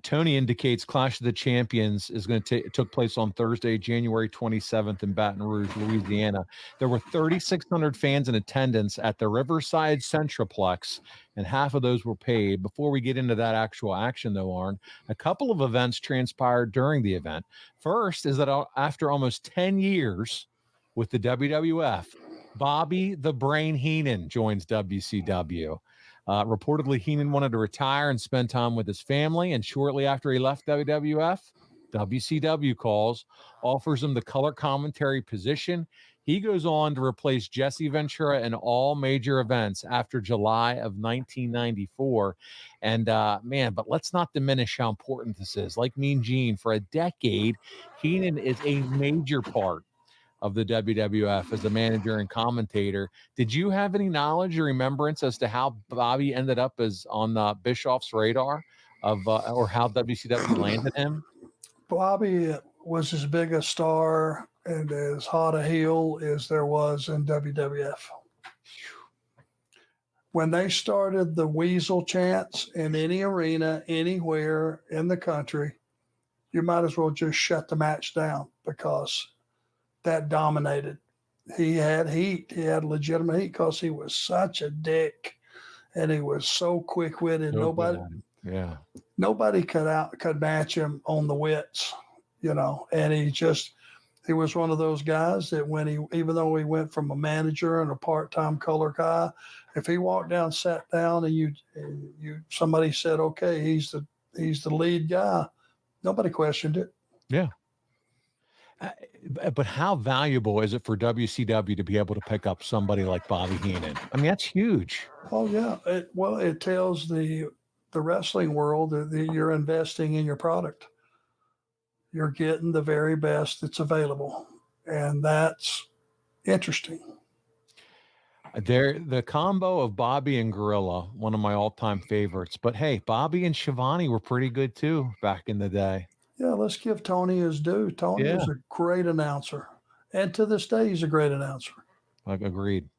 Tony indicates Clash of the Champions is going to took place on Thursday, January 27th in Baton Rouge, Louisiana. There were 3,600 fans in attendance at the Riverside Centraplex, and half of those were paid. Before we get into that actual action, though, Arn, a couple of events transpired during the event. First is that after almost 10 years with the WWF, Bobby the Brain Heenan joins WCW. Reportedly, Heenan wanted to retire and spend time with his family, and shortly after he left WWF, WCW calls, offers him the color commentary position. He goes on to replace Jesse Ventura in all major events after July of 1994. And but let's not diminish how important this is. Like Mean Gene, for a decade, Heenan is a major part of the WWF as a manager and commentator. Did you have any knowledge or remembrance as to how Bobby ended up as on Bischoff's radar of or how WCW landed him? Bobby was as big a star and as hot a heel as there was in WWF. When they started the Weasel chants in any arena, anywhere in the country, you might as well just shut the match down because that dominated. He had heat. He had legitimate heat because he was such a dick, and he was so quick-witted. Nobody could match him on the wits, And he was one of those guys that even though he went from a manager and a part-time color guy, if he walked down, sat down, and somebody said, "Okay, he's the lead guy," nobody questioned it. Yeah. But how valuable is it for WCW to be able to pick up somebody like Bobby Heenan? I mean, that's huge. Oh, yeah. It tells the wrestling world that you're investing in your product. You're getting the very best that's available, and that's interesting. The combo of Bobby and Gorilla, one of my all-time favorites. But, hey, Bobby and Shivani were pretty good, too, back in the day. Yeah, let's give Tony his due. Tony was a great announcer. And to this day, he's a great announcer. Agreed.